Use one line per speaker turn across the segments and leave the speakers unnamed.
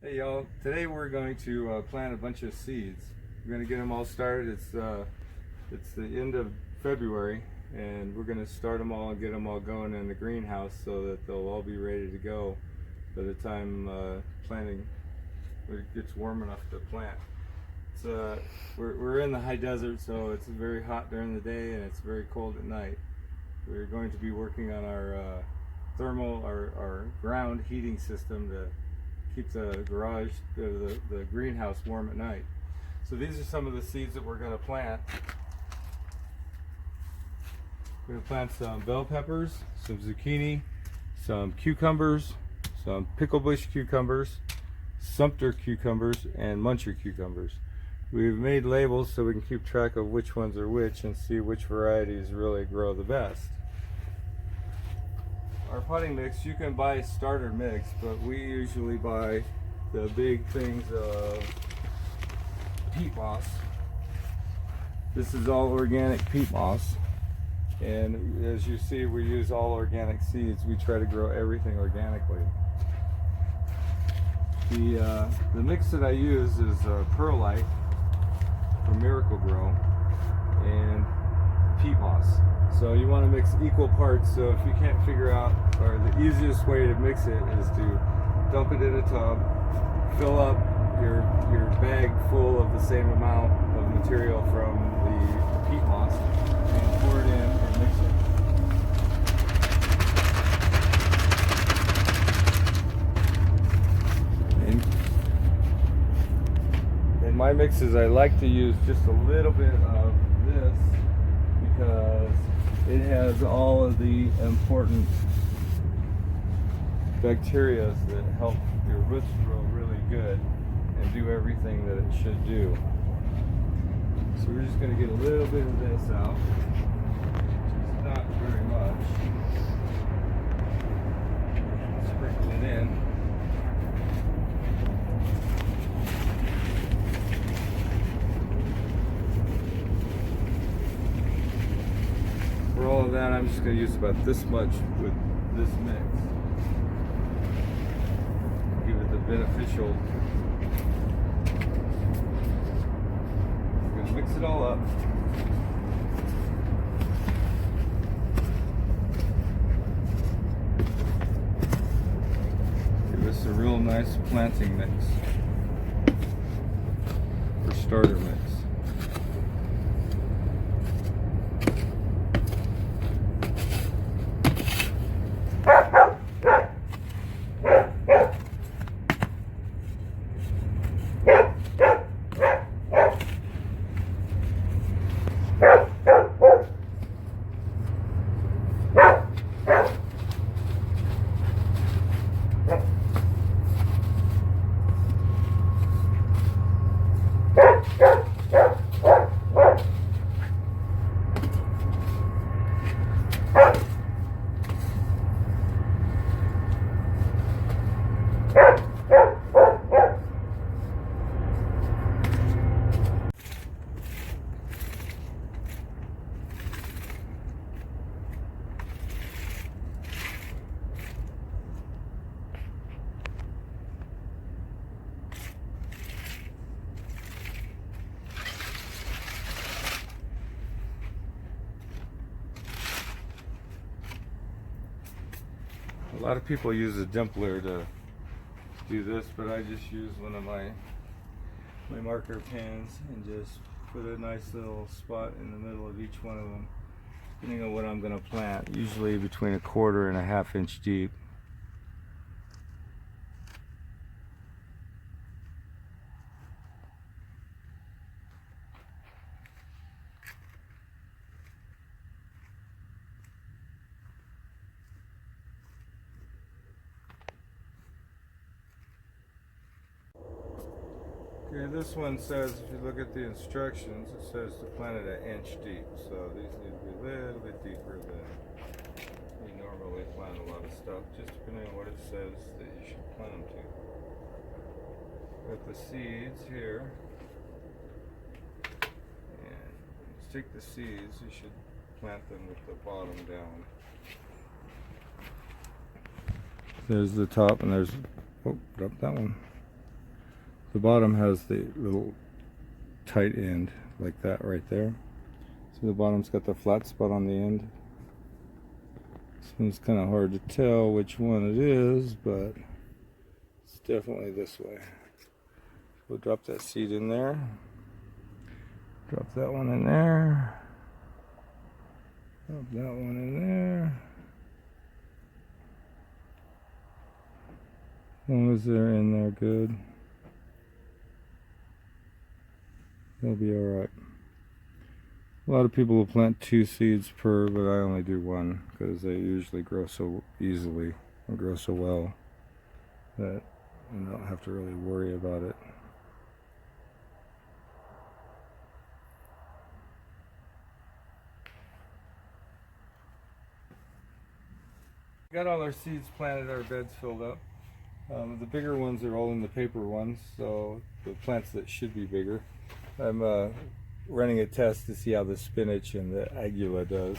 Hey y'all, today we're going to plant a bunch of seeds. We're going to get them all started. It's the end of February and we're going to start them all and get them all going in the greenhouse so that they'll all be ready to go by the time planting it gets warm enough to plant. We're in the high desert, so it's very hot during the day and it's very cold at night. We're going to be working on our our ground heating system to keep the garage, the greenhouse warm at night. So these are some of the seeds that we're going to plant. We're going to plant some bell peppers, some zucchini, some cucumbers, some pickle bush cucumbers, Sumter cucumbers, and Muncher cucumbers. We've made labels so we can keep track of which ones are which and see which varieties really grow the best. Our potting mix, you can buy starter mix, but we usually buy the big things of peat moss. This is all organic peat moss, and as you see, we use all organic seeds. We try to grow everything organically. The mix that I use is perlite from Miracle-Gro and peat moss. So you want to mix equal parts. So if you can't figure out, or the easiest way to mix it is to dump it in a tub, fill up your bag full of the same amount of material from the peat moss, and pour it in and mix it. In my mixes, I like to use just a little bit of this because it has all of the important bacteria that help your roots grow really good and do everything that it should do. So we're just going to get a little bit of this out, which is not very much. Sprinkle it in. For all of that, I'm just going to use about this much with this mix. Give it the beneficial. I'm going to mix it all up. Give us a real nice planting mix. Or starter mix. A lot of people use a dimpler to do this, but I just use one of my marker pens and just put a nice little spot in the middle of each one of them, depending on what I'm going to plant, usually between 1/4 and 1/2 inch deep. Okay, this one says, if you look at the instructions, it says to plant it 1 inch deep. So these need to be a little bit deeper than you normally plant a lot of stuff, just depending on what it says that you should plant them to. Got the seeds here. And stick the seeds, you should plant them with the bottom down. There's the top, and there's, oh, drop that one. The bottom has the little tight end like that right there. See, the bottom's got the flat spot on the end. So it's kind of hard to tell which one it is, but it's definitely this way. We'll drop that seed in there. Drop that one in there. Drop that one in there. As long as they're in there good, they'll be alright. A lot of people will plant 2 seeds per, but I only do 1 because they usually grow so easily and grow so well that I don't have to really worry about it. Got all our seeds planted, our beds filled up. The bigger ones are all in the paper ones, so the plants that should be bigger. I'm running a test to see how the spinach and the agula does.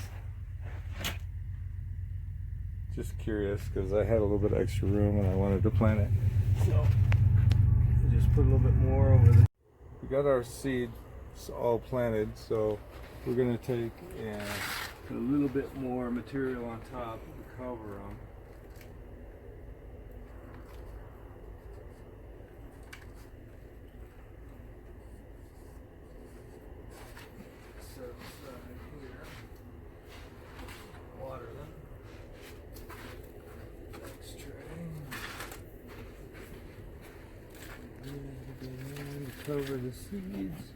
Just curious because I had a little bit of extra room and I wanted to plant it. So I just put a little bit more over the... We got our seeds all planted, so we're going to take and put a little bit more material on top to cover them. Cover the seeds.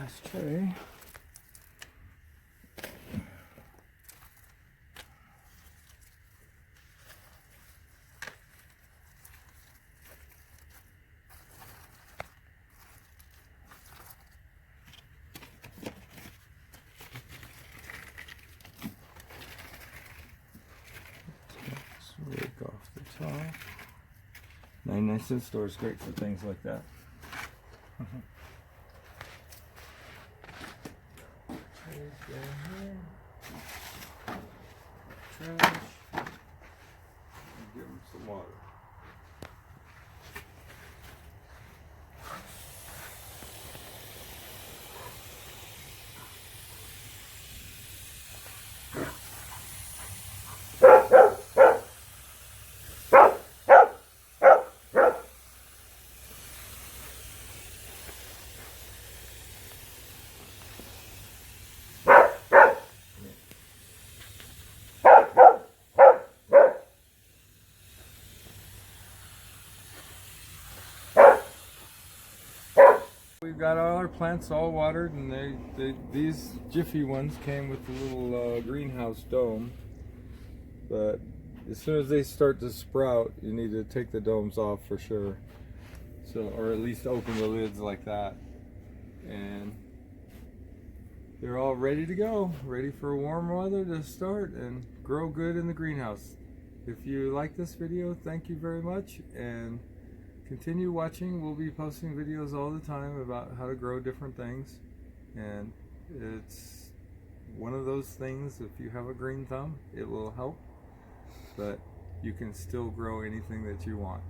Ashtray. Rake off the top. 99-cent store is great for things like that. Trash. Give them some water. We've got all our plants all watered, and these Jiffy ones came with the little greenhouse dome. But as soon as they start to sprout, you need to take the domes off for sure. So, or at least open the lids like that. And they're all ready to go, ready for warm weather to start and grow good in the greenhouse. If you like this video, thank you very much, and continue watching. We'll be posting videos all the time about how to grow different things, and it's one of those things, if you have a green thumb, it will help, but you can still grow anything that you want.